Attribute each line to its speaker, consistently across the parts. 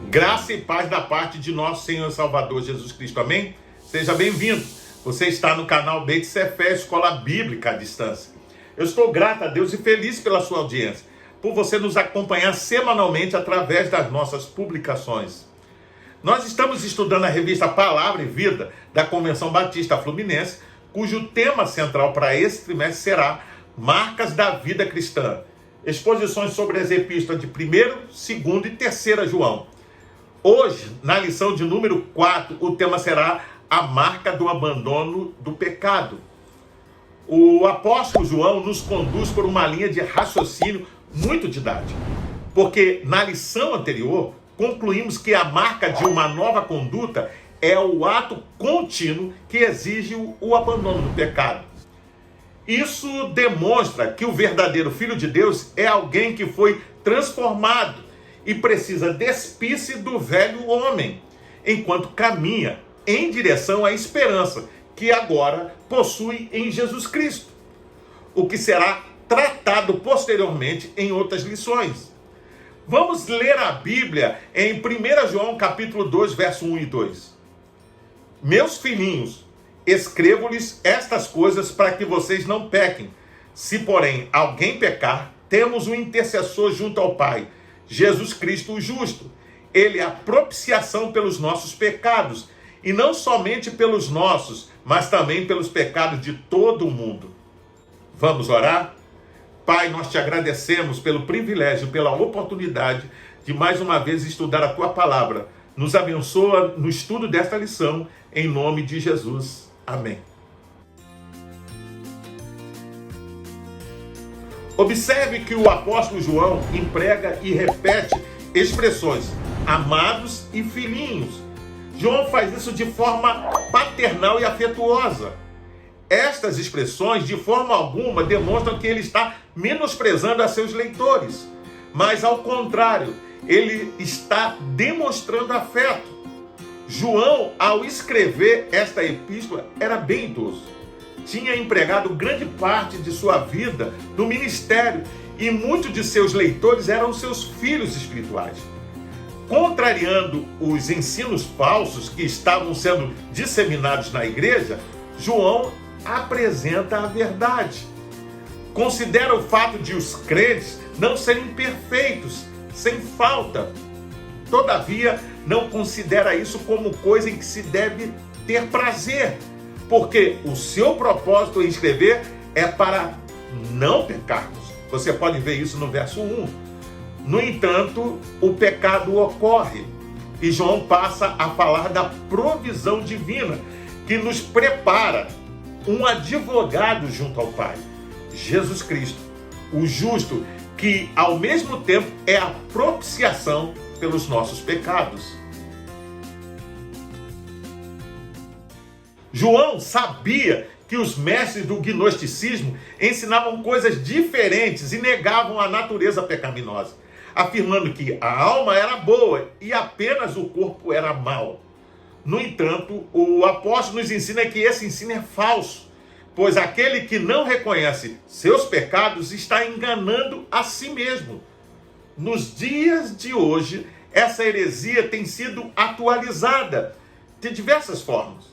Speaker 1: Graça e paz da parte de nosso Senhor e Salvador Jesus Cristo. Amém? Seja bem-vindo. Você está no canal Beit Sefer, Escola Bíblica à Distância. Eu estou grato a Deus e feliz pela sua audiência, por você nos acompanhar semanalmente através das nossas publicações. Nós estamos estudando a revista Palavra e Vida da Convenção Batista Fluminense, cujo tema central para esse trimestre será Marcas da Vida Cristã. Exposições sobre as epístolas de 1º, 2º e 3º João. Hoje, na lição de número 4, o tema será a marca do abandono do pecado. O apóstolo João nos conduz por uma linha de raciocínio muito didática, porque na lição anterior concluímos que a marca de uma nova conduta é o ato contínuo que exige o abandono do pecado. Isso demonstra que o verdadeiro Filho de Deus é alguém que foi transformado e precisa despir-se do velho homem, enquanto caminha em direção à esperança que agora possui em Jesus Cristo, o que será tratado posteriormente em outras lições. Vamos ler a Bíblia em 1 João capítulo 2, verso 1 e 2. Meus filhinhos, escrevo-lhes estas coisas para que vocês não pequem. Se, porém, alguém pecar, temos um intercessor junto ao Pai, Jesus Cristo o justo. Ele é a propiciação pelos nossos pecados, e não somente pelos nossos, mas também pelos pecados de todo o mundo. Vamos orar? Pai, nós te agradecemos pelo privilégio, pela oportunidade de mais uma vez estudar a tua palavra. Nos abençoa no estudo desta lição, em nome de Jesus. Amém. Observe que o apóstolo João emprega e repete expressões amados e filhinhos. João faz isso de forma paternal e afetuosa. Estas expressões, de forma alguma, demonstram que ele está menosprezando a seus leitores, mas, ao contrário, ele está demonstrando afeto. João, ao escrever esta epístola, era bem idoso. Tinha empregado grande parte de sua vida no ministério e muitos de seus leitores eram seus filhos espirituais. Contrariando os ensinos falsos que estavam sendo disseminados na igreja, João apresenta a verdade. Considera o fato de os crentes não serem perfeitos, sem falta. Todavia, não considera isso como coisa em que se deve ter prazer, porque o seu propósito em escrever é para não pecarmos. Você pode ver isso no verso 1. No entanto, o pecado ocorre, e João passa a falar da provisão divina, que nos prepara um advogado junto ao Pai, Jesus Cristo, o justo, que ao mesmo tempo é a propiciação pelos nossos pecados. João sabia que os mestres do gnosticismo ensinavam coisas diferentes e negavam a natureza pecaminosa, afirmando que a alma era boa e apenas o corpo era mau. No entanto, o apóstolo nos ensina que esse ensino é falso, pois aquele que não reconhece seus pecados está enganando a si mesmo. Nos dias de hoje, essa heresia tem sido atualizada de diversas formas.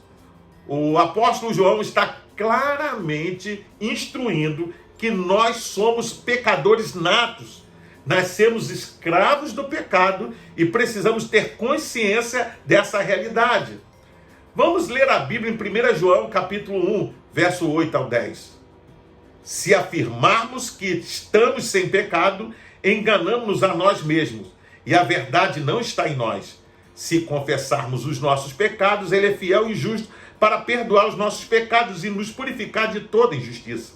Speaker 1: O apóstolo João está claramente instruindo que nós somos pecadores natos, nascemos escravos do pecado e precisamos ter consciência dessa realidade. Vamos ler a Bíblia em 1 João capítulo 1, verso 8 ao 10. Se afirmarmos que estamos sem pecado, enganamos-nos a nós mesmos, e a verdade não está em nós. Se confessarmos os nossos pecados, ele é fiel e justo para perdoar os nossos pecados e nos purificar de toda injustiça.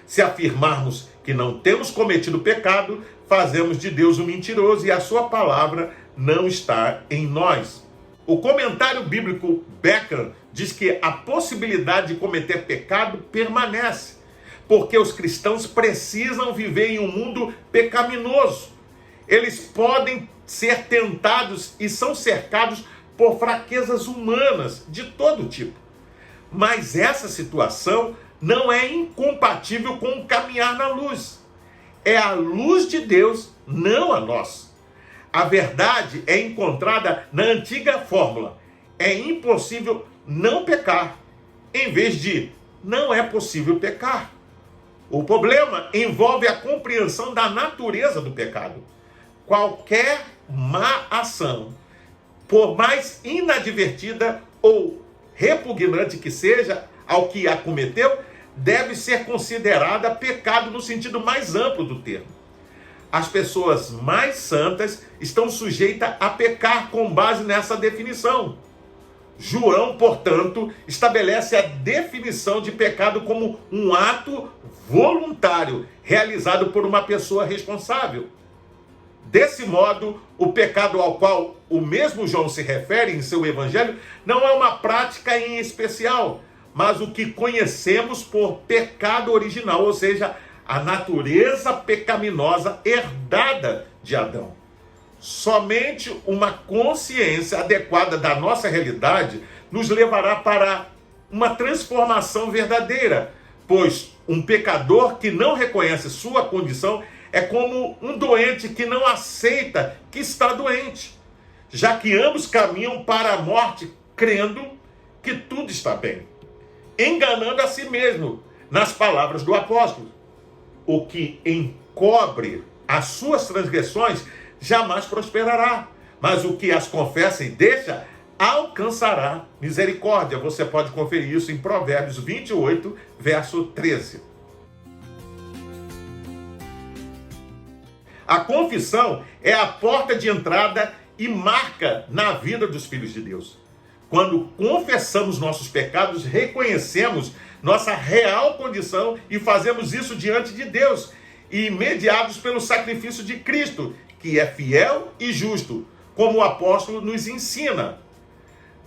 Speaker 1: Se afirmarmos que não temos cometido pecado, fazemos de Deus um mentiroso e a sua palavra não está em nós. O comentário bíblico Becker diz que a possibilidade de cometer pecado permanece, porque os cristãos precisam viver em um mundo pecaminoso. Eles podem ser tentados e são cercados por fraquezas humanas de todo tipo. Mas essa situação não é incompatível com o caminhar na luz. É a luz de Deus, não a nós. A verdade é encontrada na antiga fórmula: é impossível não pecar, em vez de não é possível pecar. O problema envolve a compreensão da natureza do pecado. Qualquer má ação, por mais inadvertida ou repugnante que seja ao que a cometeu, deve ser considerada pecado no sentido mais amplo do termo. As pessoas mais santas estão sujeitas a pecar com base nessa definição. João, portanto, estabelece a definição de pecado como um ato voluntário realizado por uma pessoa responsável. Desse modo, o pecado ao qual o mesmo João se refere em seu evangelho não é uma prática em especial, mas o que conhecemos por pecado original, ou seja, a natureza pecaminosa herdada de Adão. Somente uma consciência adequada da nossa realidade nos levará para uma transformação verdadeira, pois um pecador que não reconhece sua condição é como um doente que não aceita que está doente, já que ambos caminham para a morte crendo que tudo está bem, enganando a si mesmo, nas palavras do apóstolo. O que encobre as suas transgressões jamais prosperará, mas o que as confessa e deixa alcançará misericórdia. Você pode conferir isso em Provérbios 28, verso 13. A confissão é a porta de entrada e marca na vida dos filhos de Deus. Quando confessamos nossos pecados, reconhecemos nossa real condição e fazemos isso diante de Deus, e mediados pelo sacrifício de Cristo, que é fiel e justo, como o apóstolo nos ensina.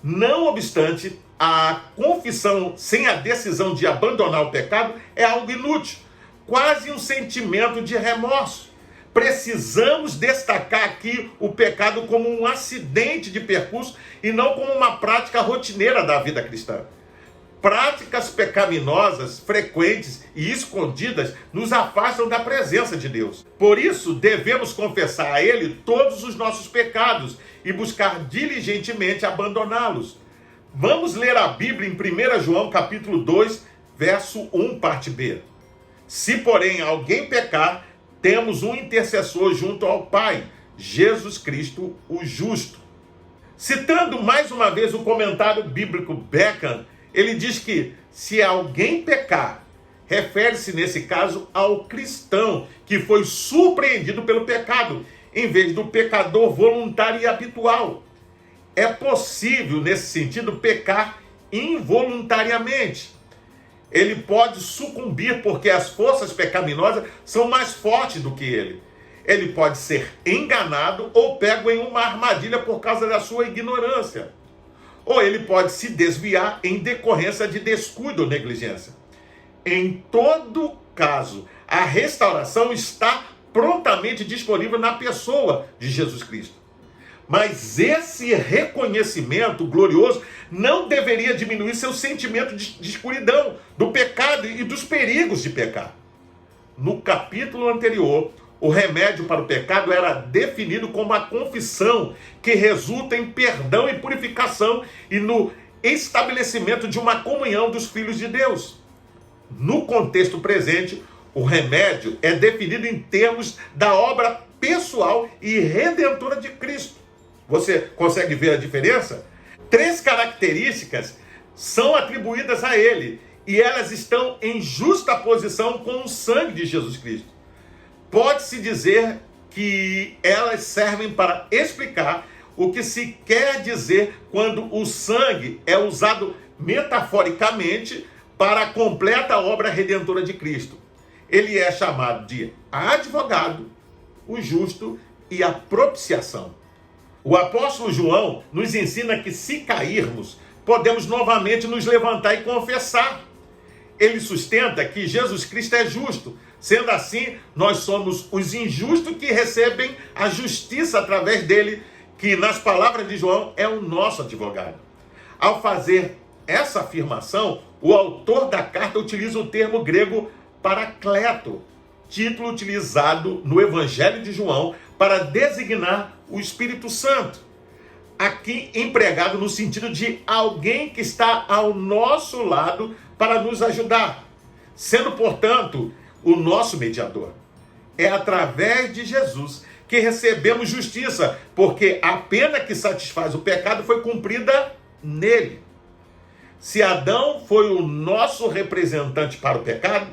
Speaker 1: Não obstante, a confissão sem a decisão de abandonar o pecado é algo inútil, quase um sentimento de remorso. Precisamos destacar aqui o pecado como um acidente de percurso e não como uma prática rotineira da vida cristã. Práticas pecaminosas, frequentes e escondidas nos afastam da presença de Deus. Por isso, devemos confessar a Ele todos os nossos pecados e buscar diligentemente abandoná-los. Vamos ler a Bíblia em 1 João capítulo 2, verso 1, parte B. Se, porém, alguém pecar, temos um intercessor junto ao Pai, Jesus Cristo, o justo. Citando mais uma vez o comentário bíblico Beckham, ele diz que se alguém pecar, refere-se nesse caso ao cristão que foi surpreendido pelo pecado, em vez do pecador voluntário e habitual. É possível, nesse sentido, pecar involuntariamente. Ele pode sucumbir porque as forças pecaminosas são mais fortes do que ele. Ele pode ser enganado ou pego em uma armadilha por causa da sua ignorância. Ou ele pode se desviar em decorrência de descuido ou negligência. Em todo caso, a restauração está prontamente disponível na pessoa de Jesus Cristo. Mas esse reconhecimento glorioso não deveria diminuir seu sentimento de escuridão, do pecado e dos perigos de pecar. No capítulo anterior, o remédio para o pecado era definido como a confissão, que resulta em perdão e purificação e no estabelecimento de uma comunhão dos filhos de Deus. No contexto presente, o remédio é definido em termos da obra pessoal e redentora de Cristo. Você consegue ver a diferença? 3 características são atribuídas a ele e elas estão em justa posição com o sangue de Jesus Cristo. Pode-se dizer que elas servem para explicar o que se quer dizer quando o sangue é usado metaforicamente para a completa obra redentora de Cristo. Ele é chamado de advogado, o justo e a propiciação. O apóstolo João nos ensina que se cairmos, podemos novamente nos levantar e confessar. Ele sustenta que Jesus Cristo é justo. Sendo assim, nós somos os injustos que recebem a justiça através dele, que nas palavras de João é o nosso advogado. Ao fazer essa afirmação, o autor da carta utiliza o termo grego paracleto, título utilizado no Evangelho de João para designar o Espírito Santo. Aqui empregado no sentido de alguém que está ao nosso lado para nos ajudar, sendo, portanto, o nosso mediador. É através de Jesus que recebemos justiça, porque a pena que satisfaz o pecado foi cumprida nele. Se Adão foi o nosso representante para o pecado,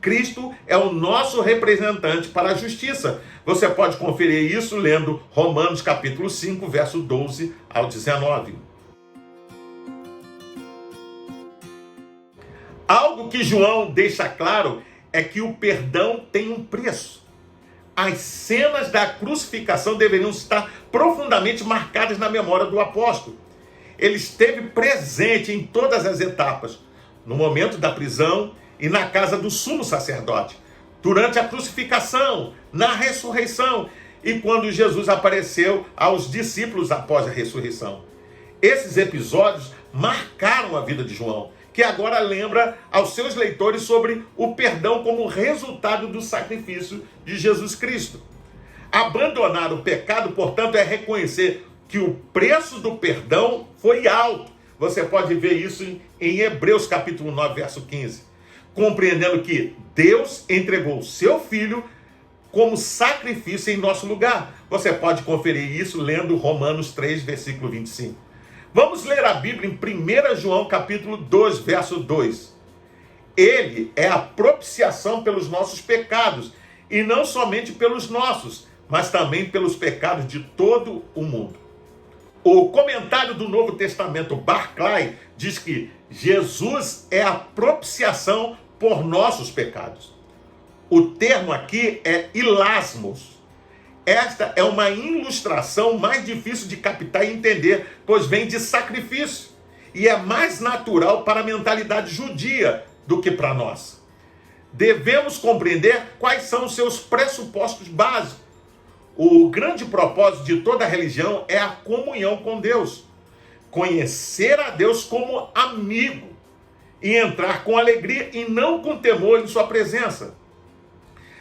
Speaker 1: Cristo é o nosso representante para a justiça. Você pode conferir isso lendo Romanos capítulo 5, verso 12 ao 19. Algo que João deixa claro é que o perdão tem um preço. As cenas da crucificação deveriam estar profundamente marcadas na memória do apóstolo. Ele esteve presente em todas as etapas, no momento da prisão e na casa do sumo sacerdote, durante a crucificação, na ressurreição e quando Jesus apareceu aos discípulos após a ressurreição. Esses episódios marcaram a vida de João, que agora lembra aos seus leitores sobre o perdão como resultado do sacrifício de Jesus Cristo. Abandonar o pecado, portanto, é reconhecer que o preço do perdão foi alto. Você pode ver isso em Hebreus capítulo 9, verso 15. Compreendendo que Deus entregou o seu Filho como sacrifício em nosso lugar. Você pode conferir isso lendo Romanos 3, versículo 25. Vamos ler a Bíblia em 1 João capítulo 2, verso 2. Ele é a propiciação pelos nossos pecados, e não somente pelos nossos, mas também pelos pecados de todo o mundo. O comentário do Novo Testamento, Barclay, diz que Jesus é a propiciação por nossos pecados. O termo aqui é ilasmos. Esta é uma ilustração mais difícil de captar e entender, pois vem de sacrifício e é mais natural para a mentalidade judia do que para nós. Devemos compreender quais são os seus pressupostos básicos. O grande propósito de toda religião é a comunhão com Deus, conhecer a Deus como amigo e entrar com alegria e não com temor em sua presença.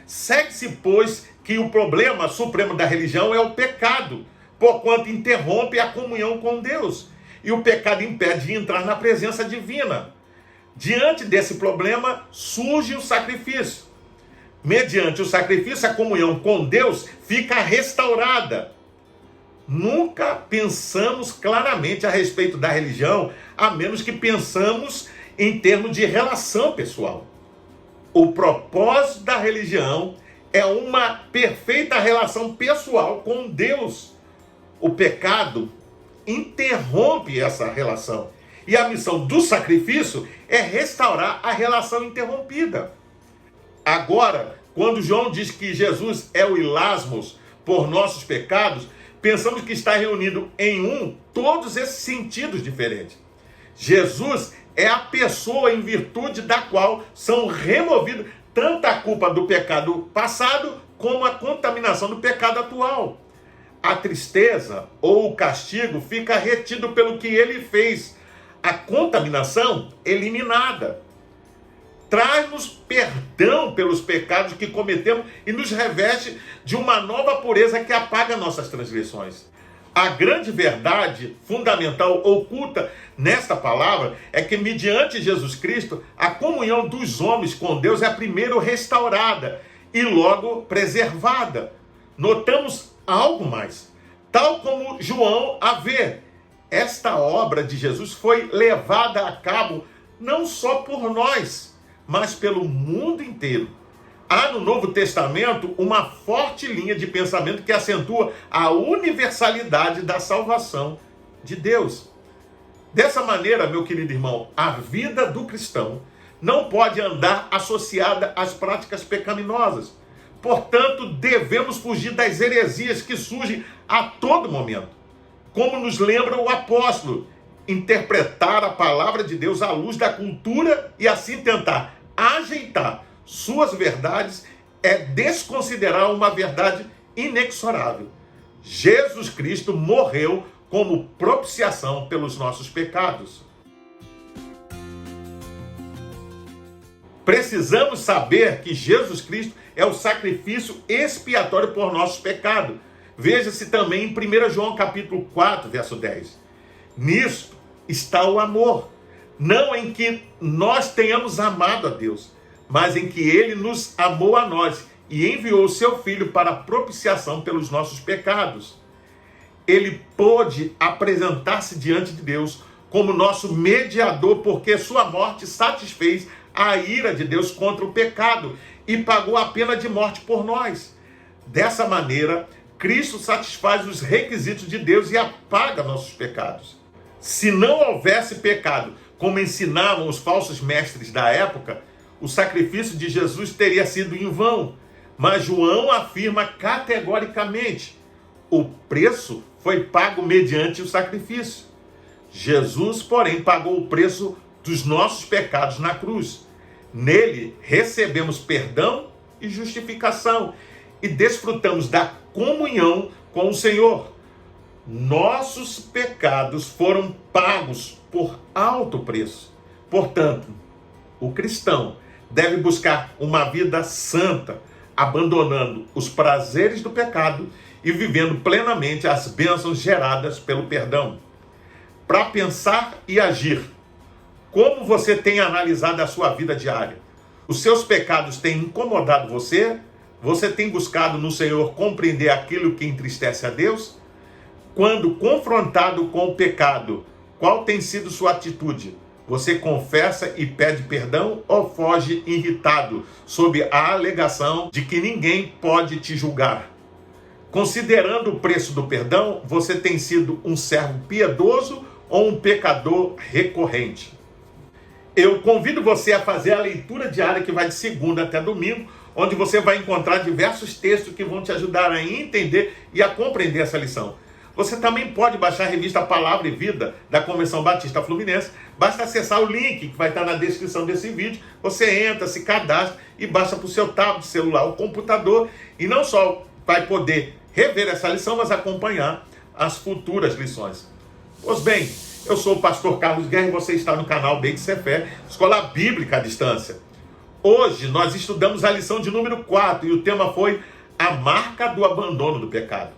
Speaker 1: Segue-se, pois, que o problema supremo da religião é o pecado, porquanto interrompe a comunhão com Deus, e o pecado impede de entrar na presença divina. Diante desse problema, surge o sacrifício. Mediante o sacrifício, a comunhão com Deus fica restaurada. Nunca pensamos claramente a respeito da religião, a menos que pensamos em termos de relação pessoal. O propósito da religião é uma perfeita relação pessoal com Deus. O pecado interrompe essa relação. E a missão do sacrifício é restaurar a relação interrompida. Agora, quando João diz que Jesus é o ilasmos por nossos pecados, pensamos que está reunido em todos esses sentidos diferentes. Jesus é a pessoa em virtude da qual são removidos tanto a culpa do pecado passado como a contaminação do pecado atual. A tristeza ou o castigo fica retido pelo que ele fez. A contaminação eliminada. Traz-nos perdão pelos pecados que cometemos e nos reveste de uma nova pureza que apaga nossas transgressões. A grande verdade fundamental oculta nesta palavra é que, mediante Jesus Cristo, a comunhão dos homens com Deus é primeiro restaurada e logo preservada. Notamos algo mais. Tal como João a vê, esta obra de Jesus foi levada a cabo não só por nós, mas pelo mundo inteiro. Há no Novo Testamento uma forte linha de pensamento que acentua a universalidade da salvação de Deus. Dessa maneira, meu querido irmão, a vida do cristão não pode andar associada às práticas pecaminosas. Portanto, devemos fugir das heresias que surgem a todo momento. Como nos lembra o apóstolo, interpretar a palavra de Deus à luz da cultura e assim tentar ajeitar suas verdades é desconsiderar uma verdade inexorável. Jesus Cristo morreu como propiciação pelos nossos pecados. Precisamos saber que Jesus Cristo é o sacrifício expiatório por nossos pecados. Veja-se também em 1 João capítulo 4, verso 10. Nisso está o amor, não em que nós tenhamos amado a Deus, mas em que Ele nos amou a nós e enviou o seu Filho para a propiciação pelos nossos pecados. Ele pôde apresentar-se diante de Deus como nosso mediador, porque sua morte satisfez a ira de Deus contra o pecado e pagou a pena de morte por nós. Dessa maneira, Cristo satisfaz os requisitos de Deus e apaga nossos pecados. Se não houvesse pecado, como ensinavam os falsos mestres da época, o sacrifício de Jesus teria sido em vão. Mas João afirma categoricamente: o preço foi pago mediante o sacrifício. Jesus, porém, pagou o preço dos nossos pecados na cruz. Nele recebemos perdão e justificação e desfrutamos da comunhão com o Senhor. Nossos pecados foram pagos por alto preço. Portanto, o cristão deve buscar uma vida santa, abandonando os prazeres do pecado e vivendo plenamente as bênçãos geradas pelo perdão. Para pensar e agir, como você tem analisado a sua vida diária? Os seus pecados têm incomodado você? Você tem buscado no Senhor compreender aquilo que entristece a Deus? Quando confrontado com o pecado, qual tem sido sua atitude? Você confessa e pede perdão ou foge irritado sob a alegação de que ninguém pode te julgar? Considerando o preço do perdão, você tem sido um servo piedoso ou um pecador recorrente? Eu convido você a fazer a leitura diária que vai de segunda até domingo, onde você vai encontrar diversos textos que vão te ajudar a entender e a compreender essa lição. Você também pode baixar a revista Palavra e Vida da Convenção Batista Fluminense. Basta acessar o link que vai estar na descrição desse vídeo. Você entra, se cadastra e baixa para o seu tablet, celular ou computador. E não só vai poder rever essa lição, mas acompanhar as futuras lições. Pois bem, eu sou o pastor Carlos Guerra e você está no canal Beit Sefer, Escola Bíblica à Distância. Hoje nós estudamos a lição de número 4 e o tema foi a marca do abandono do pecado.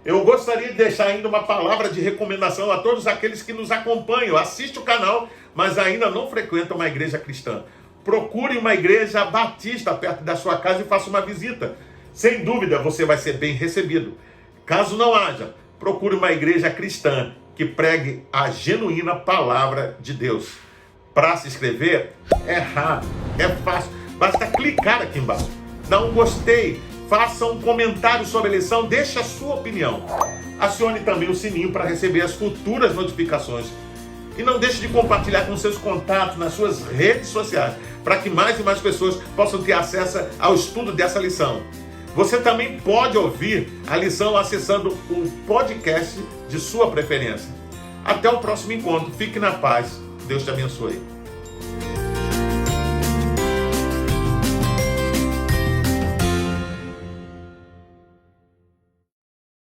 Speaker 1: Eu gostaria de deixar ainda uma palavra de recomendação a todos aqueles que nos acompanham, assistem o canal, mas ainda não frequentam uma igreja cristã. Procure uma igreja batista perto da sua casa e faça uma visita. Sem dúvida você vai ser bem recebido. Caso não haja, procure uma igreja cristã que pregue a genuína palavra de Deus. Para se inscrever, é rápido, é fácil. Basta clicar aqui embaixo, dá um gostei, faça um comentário sobre a lição, deixe a sua opinião. Acione também o sininho para receber as futuras notificações. E não deixe de compartilhar com seus contatos nas suas redes sociais, para que mais e mais pessoas possam ter acesso ao estudo dessa lição. Você também pode ouvir a lição acessando o podcast de sua preferência. Até o próximo encontro. Fique na paz. Deus te abençoe.